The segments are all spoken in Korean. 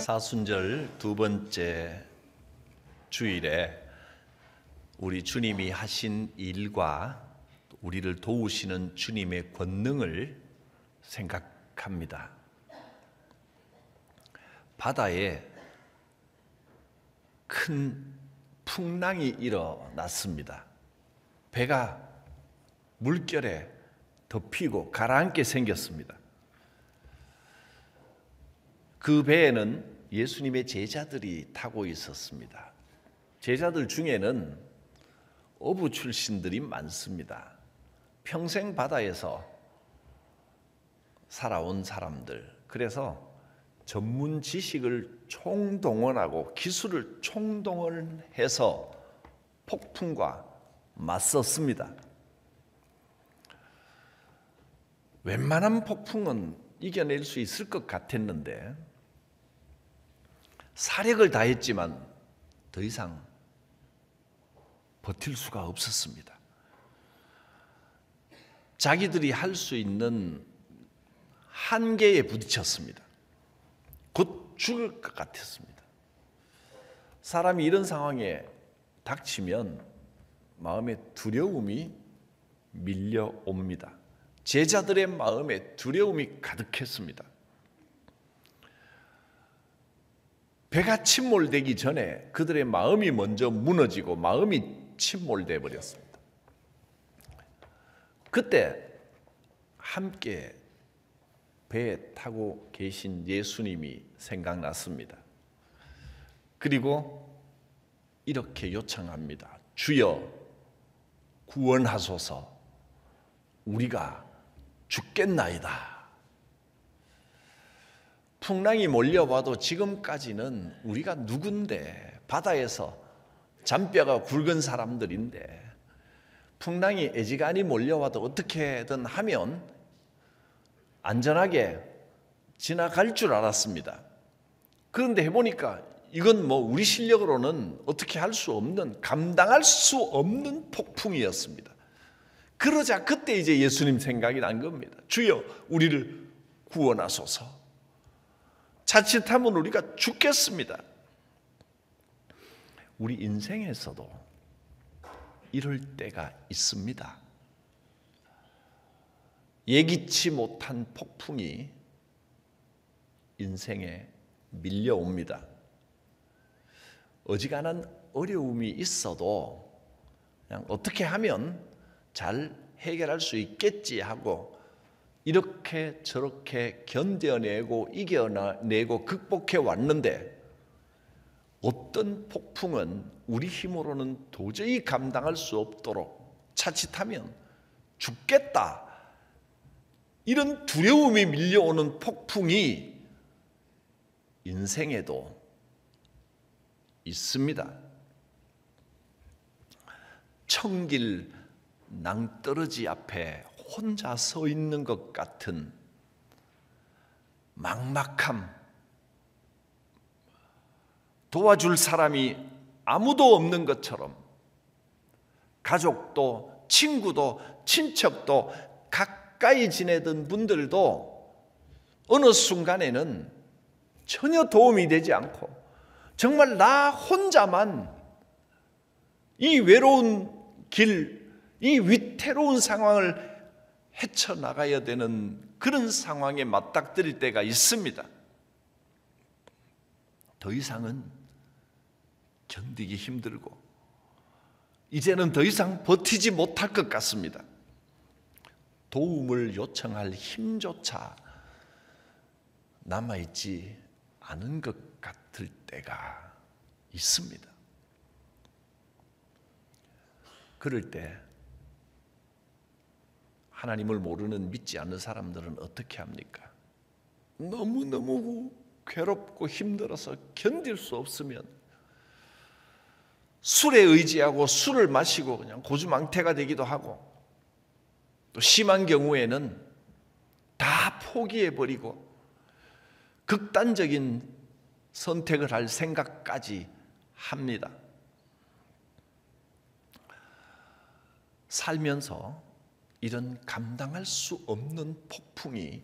사순절 두 번째 주일에 우리 주님이 하신 일과 우리를 도우시는 주님의 권능을 생각합니다. 바다에 큰 풍랑이 일어났습니다. 배가 물결에 덮이고 가라앉게 생겼습니다. 그 배에는 예수님의 제자들이 타고 있었습니다. 제자들 중에는 어부 출신들이 많습니다. 평생 바다에서 살아온 사람들, 그래서 전문 지식을 총동원하고 기술을 총동원해서 폭풍과 맞섰습니다. 웬만한 폭풍은 이겨낼 수 있을 것 같았는데 사력을 다했지만 더 이상 버틸 수가 없었습니다. 자기들이 할 수 있는 한계에 부딪혔습니다. 곧 죽을 것 같았습니다. 사람이 이런 상황에 닥치면 마음에 두려움이 밀려옵니다. 제자들의 마음에 두려움이 가득했습니다. 배가 침몰되기 전에 그들의 마음이 먼저 무너지고 마음이 침몰돼 버렸습니다. 그때 함께 배에 타고 계신 예수님이 생각났습니다. 그리고 이렇게 요청합니다. 주여 구원하소서, 우리가 죽겠나이다. 풍랑이 몰려와도 지금까지는 우리가 누군데, 바다에서 잔뼈가 굵은 사람들인데 풍랑이 애지간히 몰려와도 어떻게든 하면 안전하게 지나갈 줄 알았습니다. 그런데 해보니까 이건 우리 실력으로는 어떻게 할 수 없는, 감당할 수 없는 폭풍이었습니다. 그러자 그때 이제 예수님 생각이 난 겁니다. 주여 우리를 구원하소서. 자칫하면 우리가 죽겠습니다. 우리 인생에서도 이럴 때가 있습니다. 예기치 못한 폭풍이 인생에 밀려옵니다. 어지간한 어려움이 있어도 그냥 어떻게 하면 잘 해결할 수 있겠지 하고 이렇게 저렇게 견뎌내고 이겨내고 극복해 왔는데 어떤 폭풍은 우리 힘으로는 도저히 감당할 수 없도록 자칫하면 죽겠다, 이런 두려움이 밀려오는 폭풍이 인생에도 있습니다. 청길 낭떠러지 앞에 혼자 서 있는 것 같은 막막함, 도와줄 사람이 아무도 없는 것처럼 가족도 친구도 친척도 가까이 지내던 분들도 어느 순간에는 전혀 도움이 되지 않고 정말 나 혼자만 이 외로운 길, 이 위태로운 상황을 헤쳐나가야 되는 그런 상황에 맞닥뜨릴 때가 있습니다. 더 이상은 견디기 힘들고 이제는 더 이상 버티지 못할 것 같습니다. 도움을 요청할 힘조차 남아있지 않은 것 같을 때가 있습니다. 그럴 때 하나님을 모르는, 믿지 않는 사람들은 어떻게 합니까? 너무너무 괴롭고 힘들어서 견딜 수 없으면 술에 의지하고 술을 마시고 그냥 고주망태가 되기도 하고, 또 심한 경우에는 다 포기해버리고 극단적인 선택을 할 생각까지 합니다. 살면서 이런 감당할 수 없는 폭풍이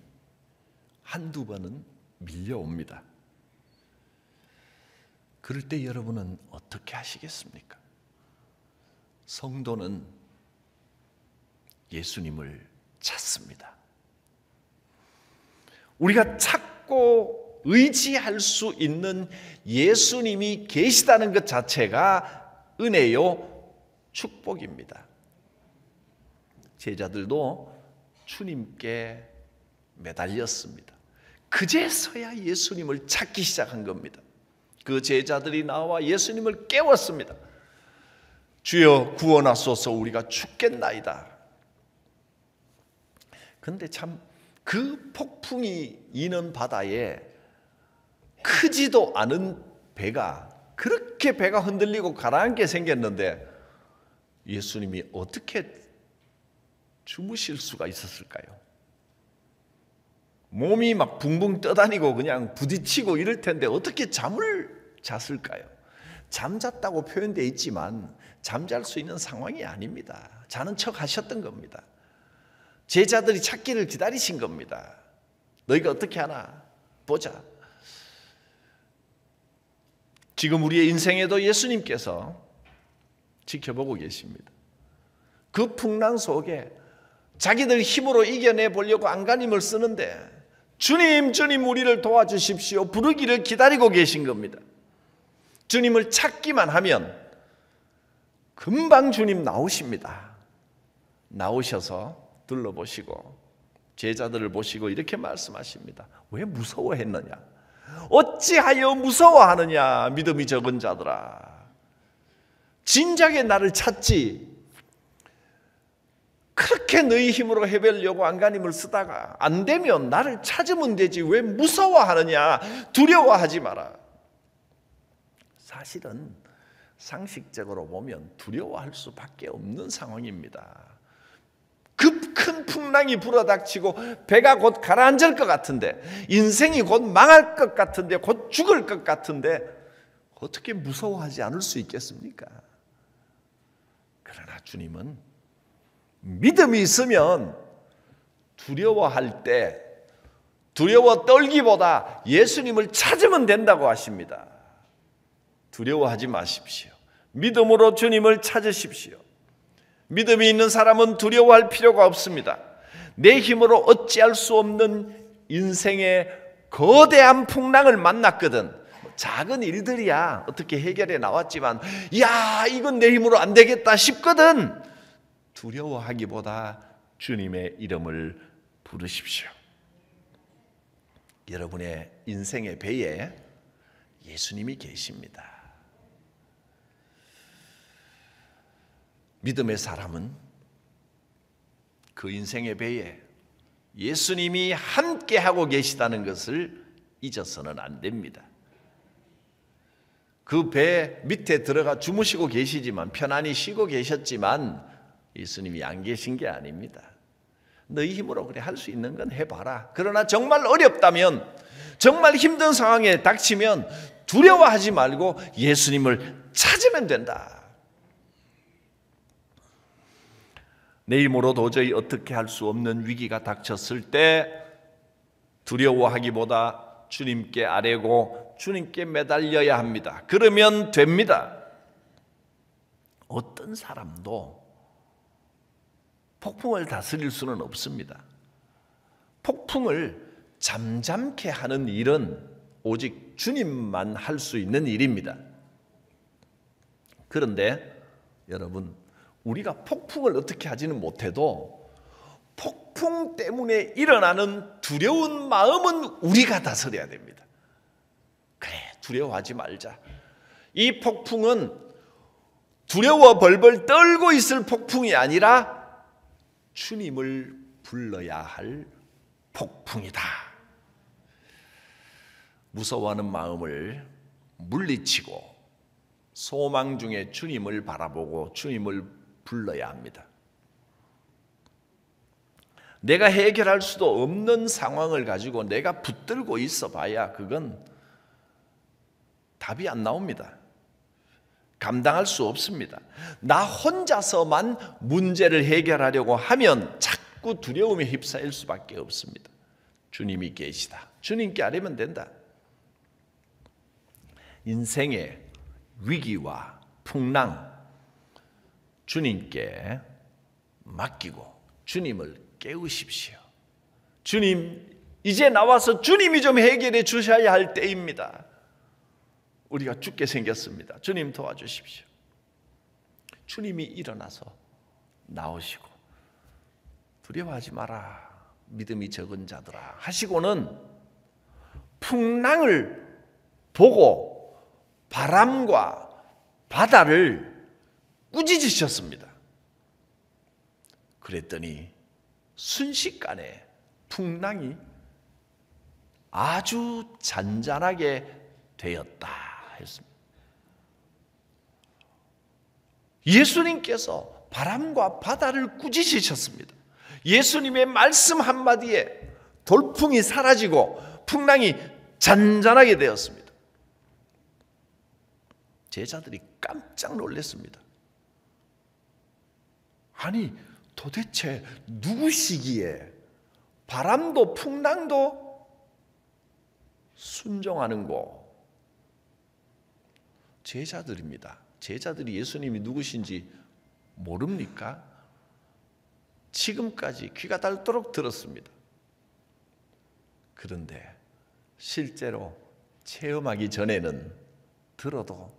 한두 번은 밀려옵니다. 그럴 때 여러분은 어떻게 하시겠습니까? 성도는 예수님을 찾습니다. 우리가 찾고 의지할 수 있는 예수님이 계시다는 것 자체가 은혜요, 축복입니다. 제자들도 주님께 매달렸습니다. 그제서야 예수님을 찾기 시작한 겁니다. 그 제자들이 나와 예수님을 깨웠습니다. 주여 구원하소서, 우리가 죽겠나이다. 그런데 참 그 폭풍이 이는 바다에 크지도 않은 배가, 그렇게 배가 흔들리고 가라앉게 생겼는데 예수님이 어떻게 주무실 수가 있었을까요? 몸이 막 붕붕 떠다니고 그냥 부딪히고 이럴 텐데 어떻게 잠을 잤을까요? 잠잤다고 표현되어 있지만 잠잘 수 있는 상황이 아닙니다. 자는 척 하셨던 겁니다. 제자들이 찾기를 기다리신 겁니다. 너희가 어떻게 하나 보자. 지금 우리의 인생에도 예수님께서 지켜보고 계십니다. 그 풍랑 속에 자기들 힘으로 이겨내 보려고 안간힘을 쓰는데 주님, 주님 우리를 도와주십시오 부르기를 기다리고 계신 겁니다. 주님을 찾기만 하면 금방 주님 나오십니다. 나오셔서 둘러보시고 제자들을 보시고 이렇게 말씀하십니다. 왜 무서워했느냐? 어찌하여 무서워하느냐? 믿음이 적은 자들아, 진작에 나를 찾지. 그렇게 너희 힘으로 해보려고 안간힘을 쓰다가 안 되면 나를 찾으면 되지. 왜 무서워하느냐? 두려워하지 마라. 사실은 상식적으로 보면 두려워할 수밖에 없는 상황입니다. 급 큰 풍랑이 불어닥치고 배가 곧 가라앉을 것 같은데, 인생이 곧 망할 것 같은데, 곧 죽을 것 같은데 어떻게 무서워하지 않을 수 있겠습니까? 그러나 주님은 믿음이 있으면 두려워할 때 두려워 떨기보다 예수님을 찾으면 된다고 하십니다. 두려워하지 마십시오. 믿음으로 주님을 찾으십시오. 믿음이 있는 사람은 두려워할 필요가 없습니다. 내 힘으로 어찌할 수 없는 인생의 거대한 풍랑을 만났거든. 작은 일들이야 어떻게 해결해 나왔지만, 야 이건 내 힘으로 안 되겠다 싶거든. 두려워하기보다 주님의 이름을 부르십시오. 여러분의 인생의 배에 예수님이 계십니다. 믿음의 사람은 그 인생의 배에 예수님이 함께하고 계시다는 것을 잊어서는 안 됩니다. 그 배 밑에 들어가 주무시고 계시지만, 편안히 쉬고 계셨지만 예수님이 안 계신 게 아닙니다. 너희 힘으로 그래 할 수 있는 건 해봐라. 그러나 정말 어렵다면, 정말 힘든 상황에 닥치면 두려워하지 말고 예수님을 찾으면 된다. 내 힘으로 도저히 어떻게 할 수 없는 위기가 닥쳤을 때 두려워하기보다 주님께 아뢰고 주님께 매달려야 합니다. 그러면 됩니다. 어떤 사람도 폭풍을 다스릴 수는 없습니다. 폭풍을 잠잠케 하는 일은 오직 주님만 할 수 있는 일입니다. 그런데 여러분, 우리가 폭풍을 어떻게 하지는 못해도 폭풍 때문에 일어나는 두려운 마음은 우리가 다스려야 됩니다. 그래, 두려워하지 말자. 이 폭풍은 두려워 벌벌 떨고 있을 폭풍이 아니라 주님을 불러야 할 폭풍이다. 무서워하는 마음을 물리치고 소망 중에 주님을 바라보고 주님을 불러야 합니다. 내가 해결할 수도 없는 상황을 가지고 내가 붙들고 있어 봐야 그건 답이 안 나옵니다. 감당할 수 없습니다. 나 혼자서만 문제를 해결하려고 하면 자꾸 두려움에 휩싸일 수밖에 없습니다. 주님이 계시다. 주님께 아뢰면 된다. 인생의 위기와 풍랑 주님께 맡기고 주님을 깨우십시오. 주님, 이제 나와서 주님이 좀 해결해 주셔야 할 때입니다. 우리가 죽게 생겼습니다. 주님 도와주십시오. 주님이 일어나서 나오시고 두려워하지 마라 믿음이 적은 자들아 하시고는 풍랑을 보고 바람과 바다를 꾸짖으셨습니다. 그랬더니 순식간에 풍랑이 아주 잔잔하게 되었다 했습니다. 예수님께서 바람과 바다를 꾸짖으셨습니다. 예수님의 말씀 한마디에 돌풍이 사라지고 풍랑이 잔잔하게 되었습니다. 제자들이 깜짝 놀랐습니다. 아니, 도대체 누구시기에 바람도 풍랑도 순종하는고? 제자들입니다. 제자들이 예수님이 누구신지 모릅니까? 지금까지 귀가 닳도록 들었습니다. 그런데 실제로 체험하기 전에는 들어도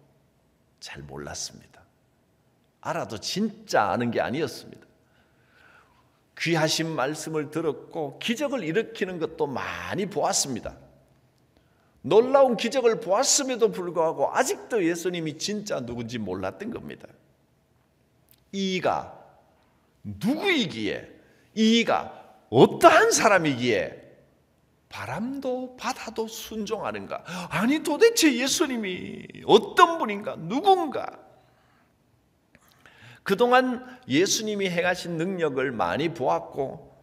잘 몰랐습니다. 알아도 진짜 아는 게 아니었습니다. 귀하신 말씀을 들었고 기적을 일으키는 것도 많이 보았습니다. 놀라운 기적을 보았음에도 불구하고 아직도 예수님이 진짜 누군지 몰랐던 겁니다. 이가 누구이기에, 이가 어떠한 사람이기에 바람도 바다도 순종하는가? 아니, 도대체 예수님이 어떤 분인가? 누군가? 그동안 예수님이 행하신 능력을 많이 보았고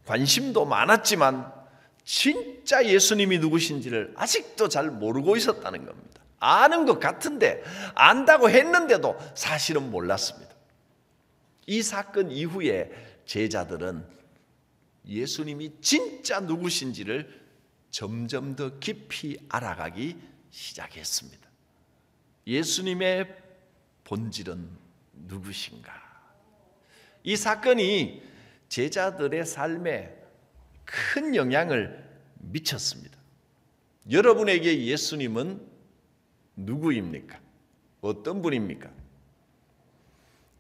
관심도 많았지만 진짜 예수님이 누구신지를 아직도 잘 모르고 있었다는 겁니다. 아는 것 같은데, 안다고 했는데도 사실은 몰랐습니다. 이 사건 이후에 제자들은 예수님이 진짜 누구신지를 점점 더 깊이 알아가기 시작했습니다. 예수님의 본질은 누구신가? 이 사건이 제자들의 삶에 큰 영향을 미쳤습니다. 여러분에게 예수님은 누구입니까? 어떤 분입니까?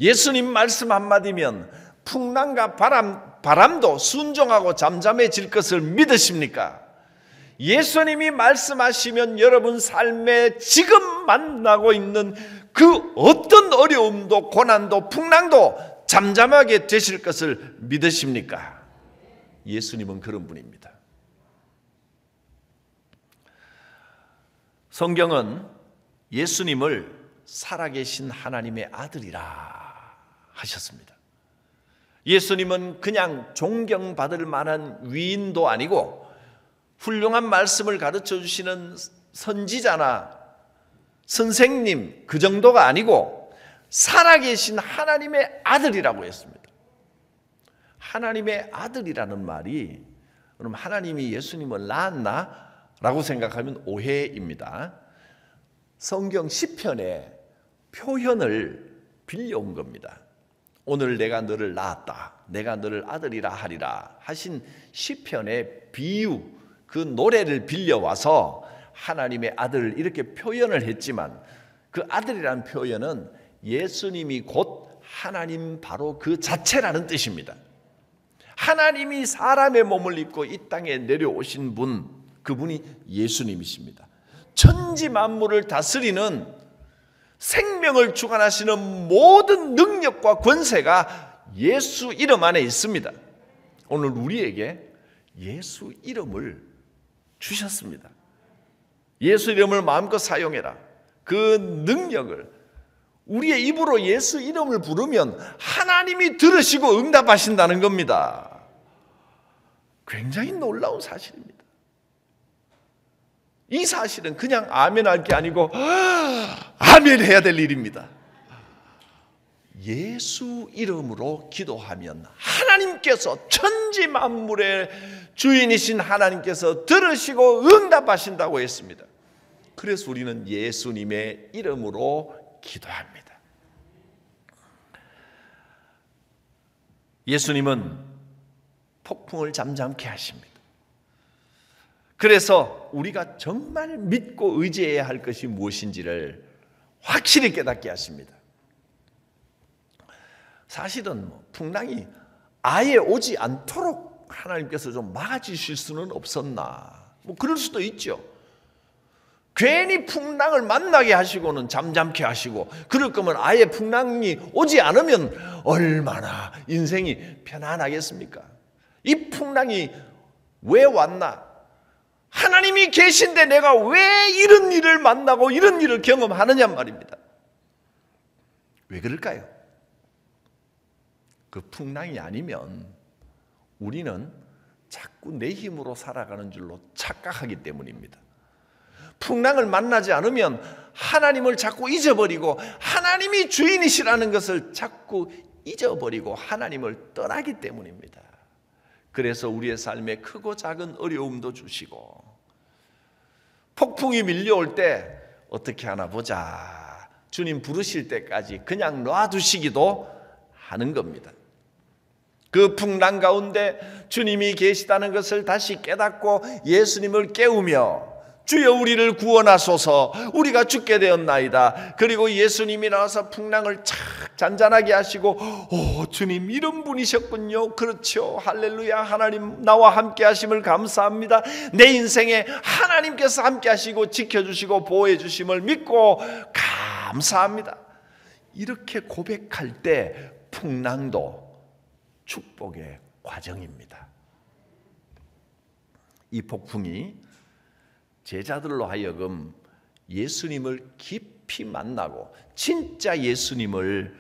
예수님 말씀 한마디면 풍랑과 바람도 순종하고 잠잠해질 것을 믿으십니까? 예수님이 말씀하시면 여러분 삶에 지금 만나고 있는 그 어떤 어려움도 고난도 풍랑도 잠잠하게 되실 것을 믿으십니까? 예수님은 그런 분입니다. 성경은 예수님을 살아계신 하나님의 아들이라 하셨습니다. 예수님은 그냥 존경받을 만한 위인도 아니고 훌륭한 말씀을 가르쳐 주시는 선지자나 선생님 그 정도가 아니고 살아계신 하나님의 아들이라고 했습니다. 하나님의 아들이라는 말이 그럼 하나님이 예수님을 낳았나? 라고 생각하면 오해입니다. 성경 시편에 표현을 빌려온 겁니다. 오늘 내가 너를 낳았다, 내가 너를 아들이라 하리라 하신 시편의 비유, 그 노래를 빌려와서 하나님의 아들을 이렇게 표현을 했지만 그 아들이라는 표현은 예수님이 곧 하나님 바로 그 자체라는 뜻입니다. 하나님이 사람의 몸을 입고 이 땅에 내려오신 분, 그분이 예수님이십니다. 천지 만물을 다스리는 생명을 주관하시는 모든 능력과 권세가 예수 이름 안에 있습니다. 오늘 우리에게 예수 이름을 주셨습니다. 예수 이름을 마음껏 사용해라. 그 능력을 우리의 입으로 예수 이름을 부르면 하나님이 들으시고 응답하신다는 겁니다. 굉장히 놀라운 사실입니다. 이 사실은 그냥 아멘 할 게 아니고 아멘 해야 될 일입니다. 예수 이름으로 기도하면 하나님께서 천지 만물의 주인이신 하나님께서 들으시고 응답하신다고 했습니다. 그래서 우리는 예수님의 이름으로 기도합니다. 예수님은 폭풍을 잠잠케 하십니다. 그래서 우리가 정말 믿고 의지해야 할 것이 무엇인지를 확실히 깨닫게 하십니다. 사실은 풍랑이 아예 오지 않도록 하나님께서 좀 막아주실 수는 없었나? 그럴 수도 있죠. 괜히 풍랑을 만나게 하시고는 잠잠케 하시고, 그럴 거면 아예 풍랑이 오지 않으면 얼마나 인생이 편안하겠습니까? 이 풍랑이 왜 왔나? 하나님이 계신데 내가 왜 이런 일을 만나고 이런 일을 경험하느냐 말입니다. 왜 그럴까요? 그 풍랑이 아니면 우리는 자꾸 내 힘으로 살아가는 줄로 착각하기 때문입니다. 풍랑을 만나지 않으면 하나님을 자꾸 잊어버리고 하나님이 주인이시라는 것을 자꾸 잊어버리고 하나님을 떠나기 때문입니다. 그래서 우리의 삶에 크고 작은 어려움도 주시고, 폭풍이 밀려올 때 어떻게 하나 보자, 주님 부르실 때까지 그냥 놔두시기도 하는 겁니다. 그 풍랑 가운데 주님이 계시다는 것을 다시 깨닫고 예수님을 깨우며, 주여 우리를 구원하소서, 우리가 죽게 되었나이다. 그리고 예수님이 나와서 풍랑을 착 잔잔하게 하시고, 오 주님 이런 분이셨군요. 그렇죠, 할렐루야, 하나님 나와 함께 하심을 감사합니다. 내 인생에 하나님께서 함께 하시고 지켜주시고 보호해 주심을 믿고 감사합니다. 이렇게 고백할 때 풍랑도 축복의 과정입니다. 이 폭풍이 제자들로 하여금 예수님을 깊이 만나고 진짜 예수님을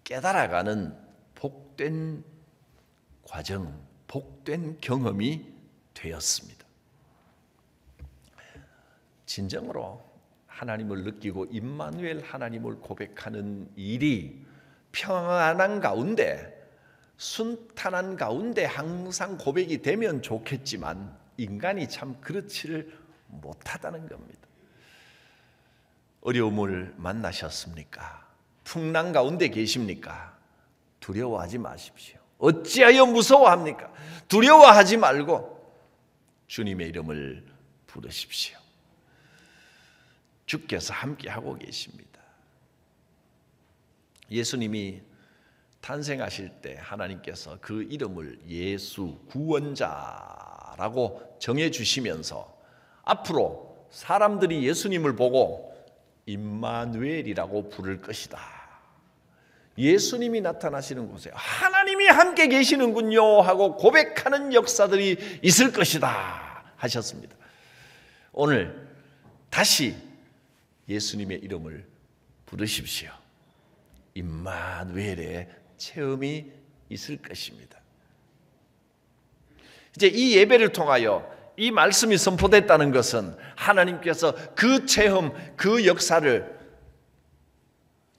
깨달아가는 복된 과정, 복된 경험이 되었습니다. 진정으로 하나님을 느끼고 임마누엘 하나님을 고백하는 일이 평안한 가운데, 순탄한 가운데 항상 고백이 되면 좋겠지만 인간이 참 그렇지를 못하다는 겁니다. 어려움을 만나셨습니까? 풍랑 가운데 계십니까? 두려워하지 마십시오. 어찌하여 무서워합니까? 두려워하지 말고 주님의 이름을 부르십시오. 주께서 함께하고 계십니다. 예수님이 탄생하실 때 하나님께서 그 이름을 예수, 구원자라고 정해주시면서 앞으로 사람들이 예수님을 보고 임마누엘이라고 부를 것이다. 예수님이 나타나시는 곳에 하나님이 함께 계시는군요 하고 고백하는 역사들이 있을 것이다 하셨습니다. 오늘 다시 예수님의 이름을 부르십시오. 임마누엘의 체험이 있을 것입니다. 이제 이 예배를 통하여 이 말씀이 선포됐다는 것은 하나님께서 그 체험, 그 역사를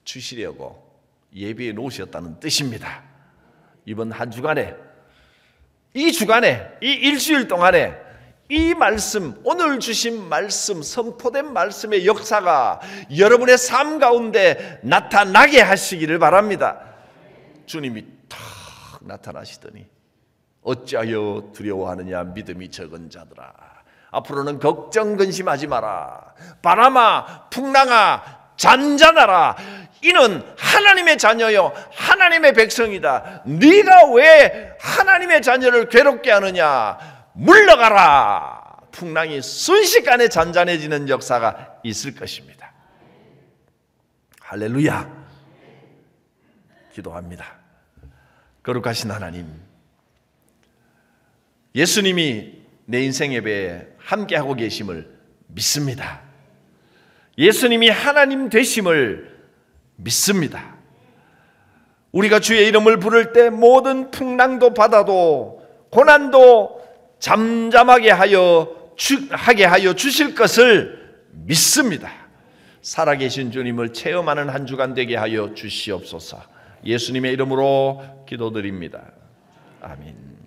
주시려고 예배에 놓으셨다는 뜻입니다. 이번 한 주간에, 이 주간에, 이 일주일 동안에 이 말씀, 오늘 주신 말씀, 선포된 말씀의 역사가 여러분의 삶 가운데 나타나게 하시기를 바랍니다. 주님이 탁 나타나시더니 어찌하여 두려워하느냐 믿음이 적은 자들아, 앞으로는 걱정 근심하지 마라. 바람아 풍랑아 잔잔하라. 이는 하나님의 자녀요 하나님의 백성이다. 네가 왜 하나님의 자녀를 괴롭게 하느냐. 물러가라. 풍랑이 순식간에 잔잔해지는 역사가 있을 것입니다. 할렐루야. 기도합니다. 거룩하신 하나님, 예수님이 내 인생 예배에 함께하고 계심을 믿습니다. 예수님이 하나님 되심을 믿습니다. 우리가 주의 이름을 부를 때 모든 풍랑도 바다도 고난도 잠잠하게 하여 주실 것을 믿습니다. 살아계신 주님을 체험하는 한 주간 되게 하여 주시옵소서. 예수님의 이름으로 기도드립니다. 아멘.